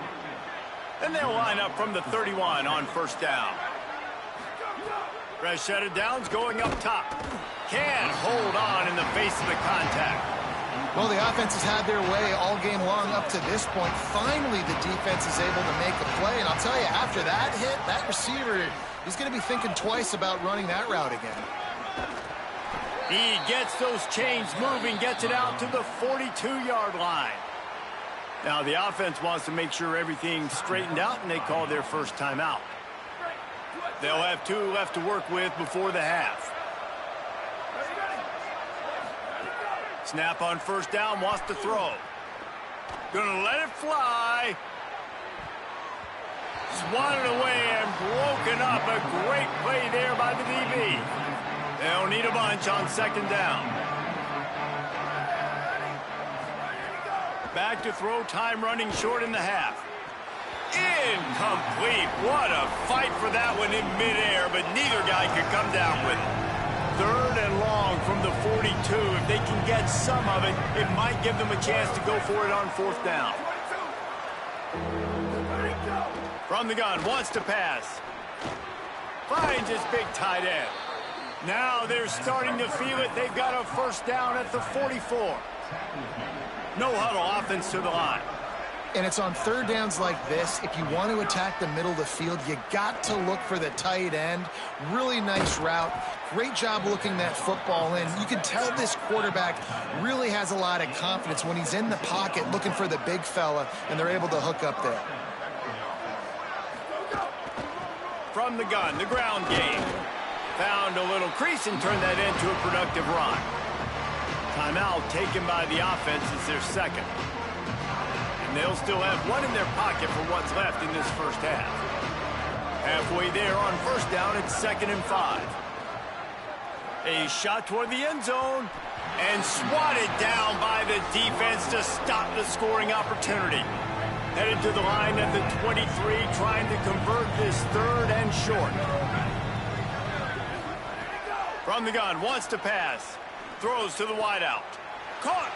And they'll line up from the 31 on 1st down. Fresh set of downs going up top. Can't hold on in the face of the contact. Well, the offense has had their way all game long up to this point. Finally, the defense is able to make a play. And I'll tell you, after that hit, that receiver is going to be thinking twice about running that route again. He gets those chains moving, gets it out to the 42-yard line. Now, the offense wants to make sure everything's straightened out, and they call their first timeout. They'll have 2 left to work with before the half. Snap on 1st down, wants to throw. Gonna let it fly. Swatted away and broken up. A great play there by the DB. They'll need a bunch on 2nd down. Back to throw, time running short in the half. Incomplete. What a fight for that one in midair, but neither guy could come down with it. 3rd and long from the 42. If they can get some of it, it might give them a chance to go for it on 4th down. From the gun, wants to pass. Finds his big tight end. Now they're starting to feel it. They've got a 1st down at the 44. No huddle, offense to the line. And it's on 3rd downs like this. If you want to attack the middle of the field, you got to look for the tight end. Really nice route. Great job looking that football in. You can tell this quarterback really has a lot of confidence when he's in the pocket looking for the big fella, and they're able to hook up there. From the gun, the ground game. Found a little crease and turned that into a productive run. Timeout taken by the offense is their 2nd. They'll still have 1 in their pocket for what's left in this first half. Halfway there on 1st down, it's 2nd and 5. A shot toward the end zone and swatted down by the defense to stop the scoring opportunity. Headed to the line at the 23, trying to convert this 3rd and short. From the gun, wants to pass. Throws to the wideout. Caught.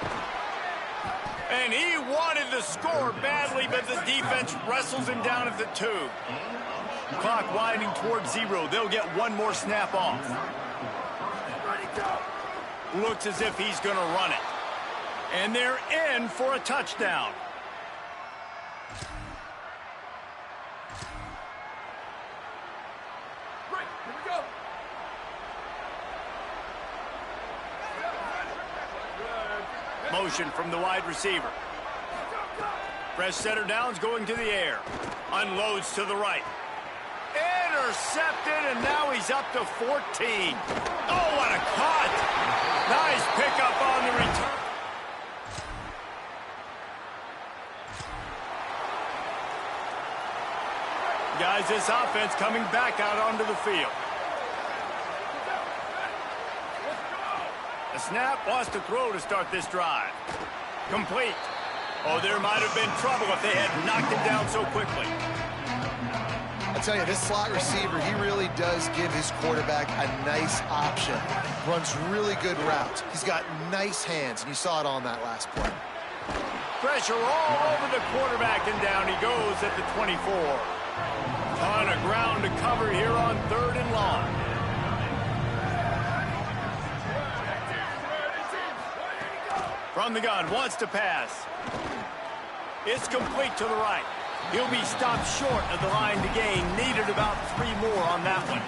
And he wanted the score badly, but the defense wrestles him down at the 2. Clock winding towards 0. They'll get one more snap off. Looks as if he's going to run it. And they're in for a touchdown. Here we go. Motion from the wide receiver. Fresh setter downs going to the air. Unloads to the right. Intercepted, and now he's up to 14. Oh, what a cut! Nice pickup on the return. Guys, this offense coming back out onto the field. A snap, wants to throw to start this drive. Complete. Oh, there might have been trouble if they had knocked him down so quickly. I tell you, this slot receiver, he really does give his quarterback a nice option. Runs really good routes. He's got nice hands, and you saw it on that last play. Pressure all over the quarterback, and down he goes at the 24. Ton of ground to cover here on 3rd and long. From the gun, wants to pass. It's complete to the right. He'll be stopped short of the line to gain. Needed about 3 more on that one.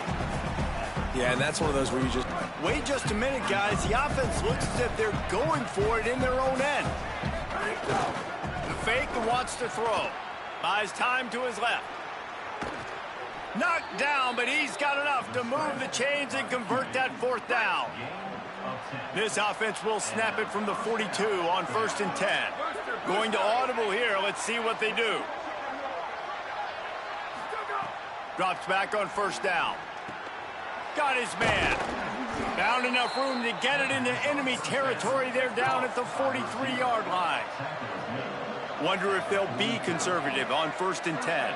Yeah, and that's one of those where you just... Wait just a minute, guys. The offense looks as if they're going for it in their own end. The fake wants to throw. Buys time to his left. Knocked down, but he's got enough to move the chains and convert that 4th down. This offense will snap it from the 42 on 1st and 10. Going to audible here. Let's see what they do. Drops back on 1st down. Got his man. Found enough room to get it into enemy territory. They're down at the 43-yard line. Wonder if they'll be conservative on 1st and 10.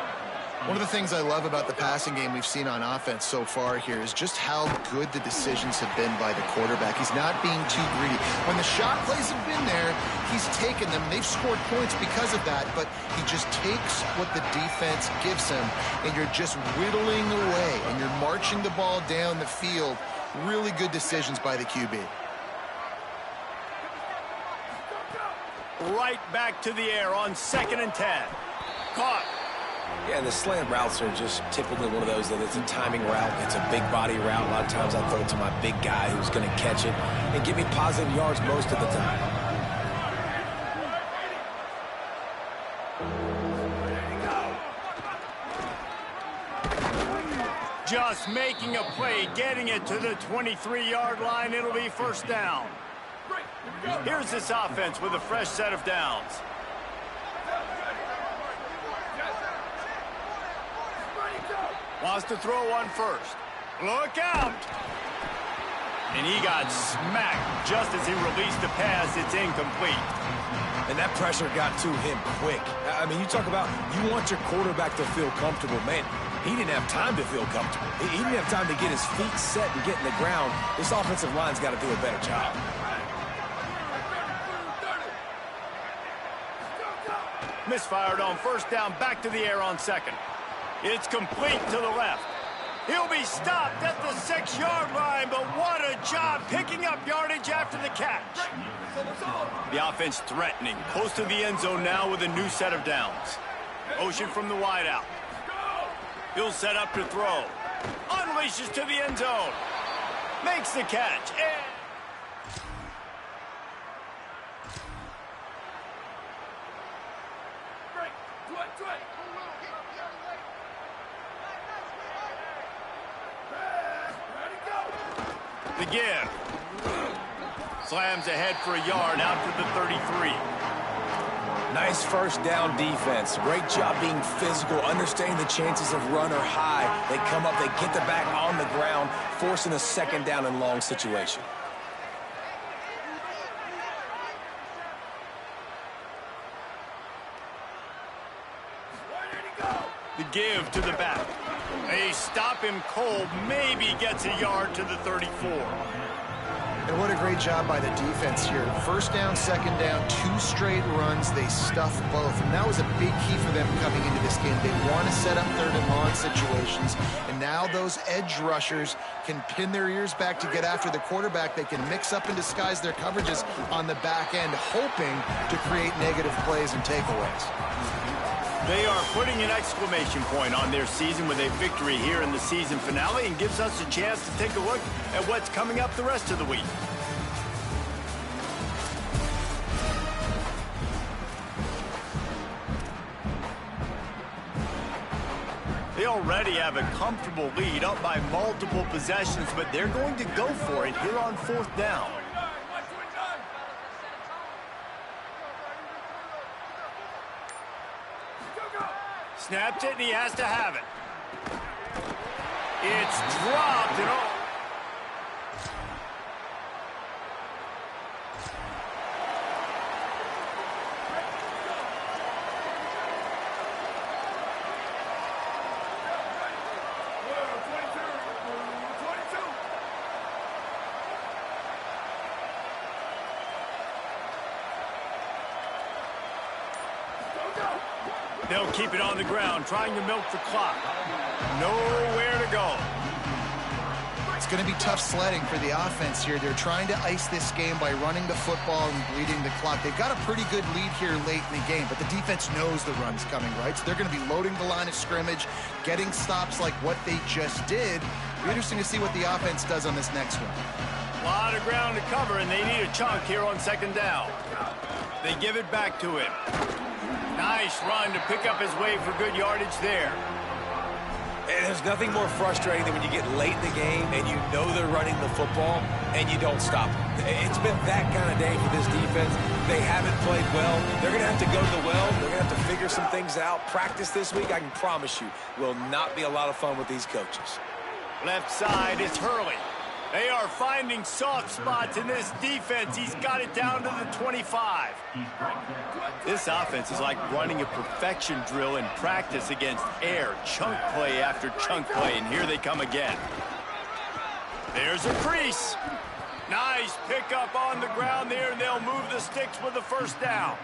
One of the things I love about the passing game we've seen on offense so far here is just how good the decisions have been by the quarterback. He's not being too greedy. When the shot plays have been there, he's taken them. They've scored points because of that, but he just takes what the defense gives him, and you're just whittling away, and you're marching the ball down the field. Really good decisions by the QB. Right back to the air on 2nd and 10. Caught. Yeah, and the slant routes are just typically one of those that it's a timing route. It's a big body route. A lot of times I throw it to my big guy who's going to catch it and give me positive yards most of the time. Just making a play, getting it to the 23-yard line. It'll be 1st down. Here's this offense with a fresh set of downs. Wants to throw on 1st. Look out! And he got smacked just as he released the pass. It's incomplete. And that pressure got to him quick. I mean, you talk about you want your quarterback to feel comfortable. Man, he didn't have time to feel comfortable. He didn't have time to get his feet set and get in the ground. This offensive line's got to do a better job. Misfired on 1st down, back to the air on 2nd. It's complete to the left. He'll be stopped at the 6-yard line, but what a job picking up yardage after the catch. The offense threatening, close to the end zone now with a new set of downs. Motion from the wideout. He'll set up to throw. Unleashes to the end zone. Makes the catch. The give. Slams ahead for a yard out to the 33. Nice 1st down defense. Great job being physical, understanding the chances of run are high. They come up, they get the back on the ground, forcing a 2nd down and long situation. The give to the back. They stop him cold, maybe gets a yard to the 34. And what a great job by the defense here. First down, second down, 2 straight runs. They stuffed both. And that was a big key for them coming into this game. They want to set up third and long situations. And now those edge rushers can pin their ears back to get after the quarterback. They can mix up and disguise their coverages on the back end, hoping to create negative plays and takeaways. They are putting an exclamation point on their season with a victory here in the season finale, and gives us a chance to take a look at what's coming up the rest of the week. They already have a comfortable lead, up by multiple possessions, but they're going to go for it here on 4th down. Snapped it, and he has to have it. It's dropped, and all. They'll keep it on the ground, trying to milk the clock. Nowhere to go. It's going to be tough sledding for the offense here. They're trying to ice this game by running the football and bleeding the clock. They've got a pretty good lead here late in the game, but the defense knows the run's coming, right? So they're going to be loading the line of scrimmage, getting stops like what they just did. It'll be interesting to see what the offense does on this next one. A lot of ground to cover, and they need a chunk here on 2nd down. They give it back to him. Nice run to pick up his way for good yardage there. And there's nothing more frustrating than when you get late in the game and you know they're running the football and you don't stop them. It's been that kind of day for this defense. They haven't played well. They're going to have to go to the well. They're going to have to figure some things out. Practice this week, I can promise you, will not be a lot of fun with these coaches. Left side is Hurley. They are finding soft spots in this defense. He's got it down to the 25. This offense is like running a perfection drill in practice against air. Chunk play after chunk play, and here they come again. There's a crease. Nice pickup on the ground there, and they'll move the sticks with the 1st down.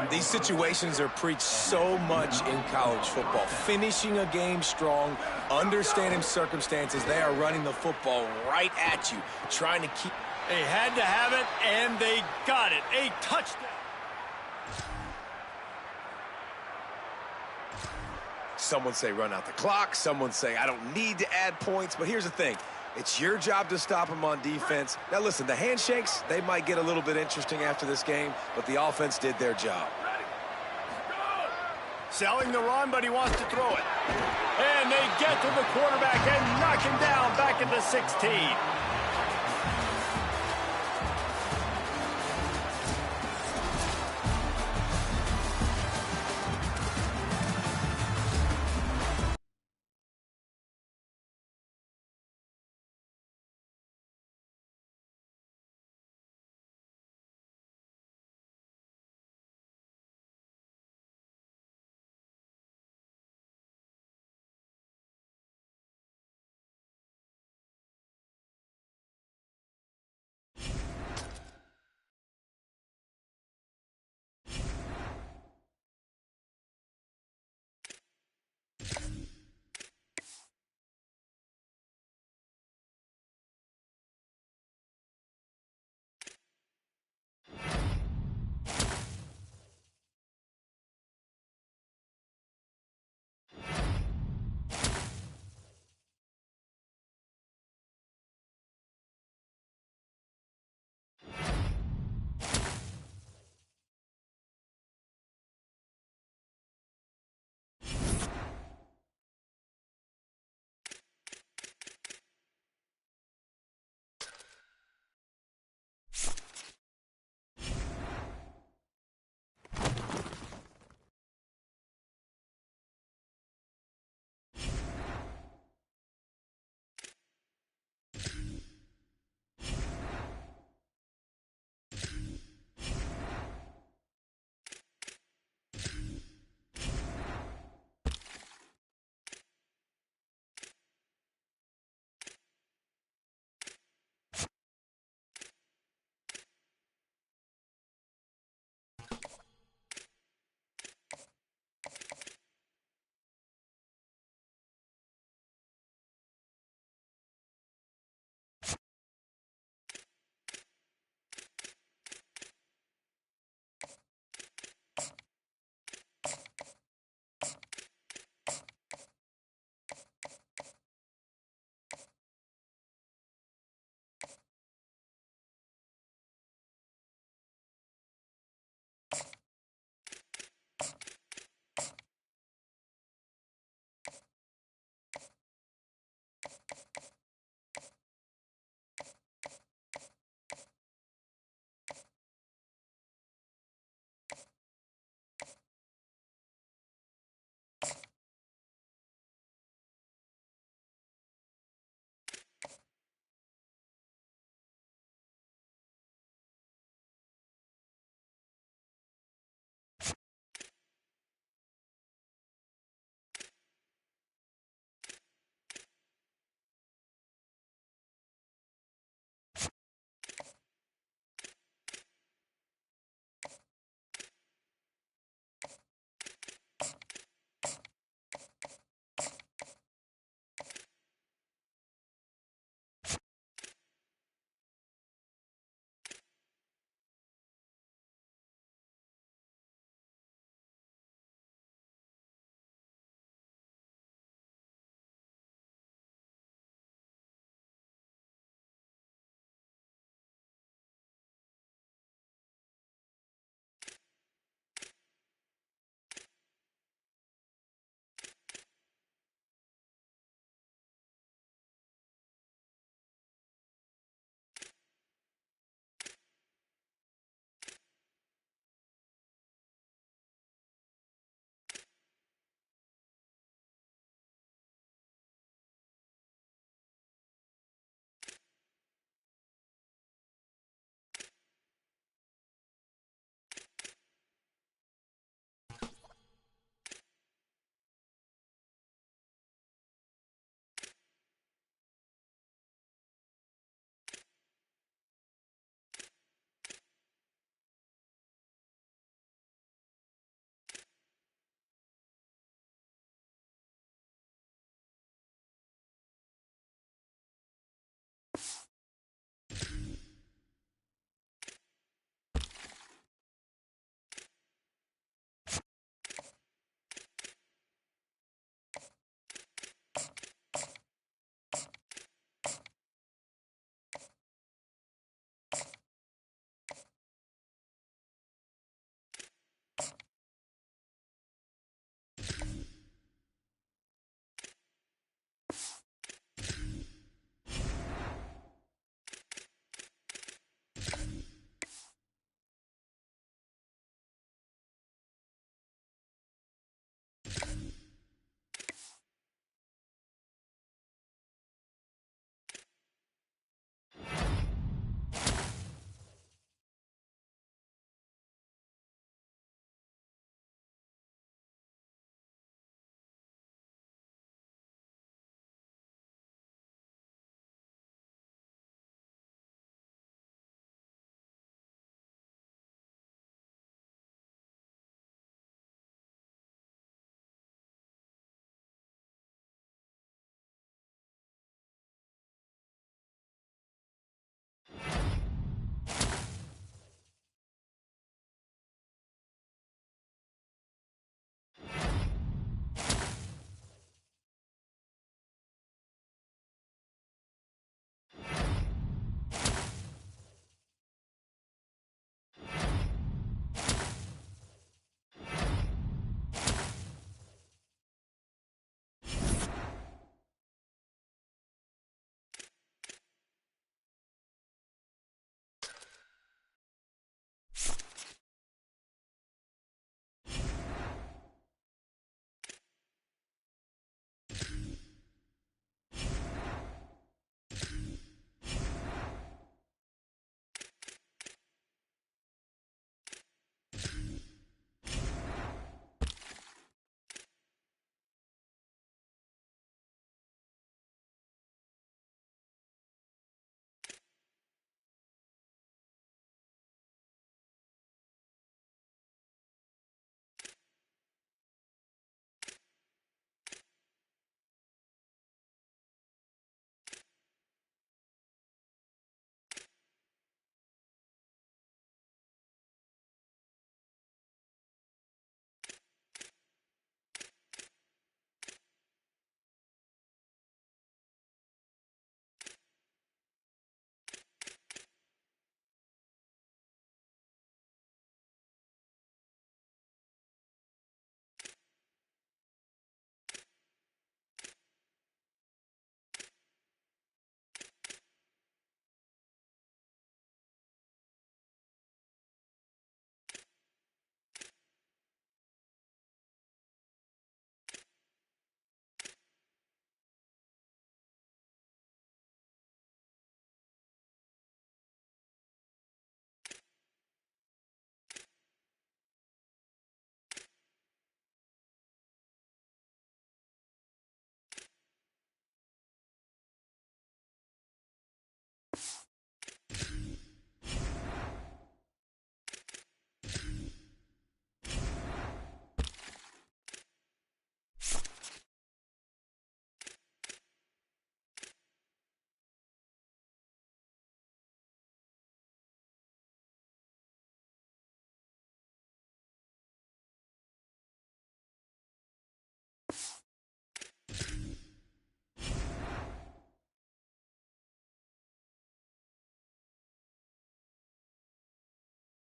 These situations are preached so much in college football. Finishing a game strong, understanding circumstances. They are running the football right at you, trying to keep. They had to have it, and they got it. A touchdown. Some would say run out the clock. Some would say I don't need to add points. But here's the thing. It's your job to stop them on defense. Now, listen, the handshakes, they might get a little bit interesting after this game, but the offense did their job. Selling the run, but he wants to throw it. And they get to the quarterback and knock him down back into 16.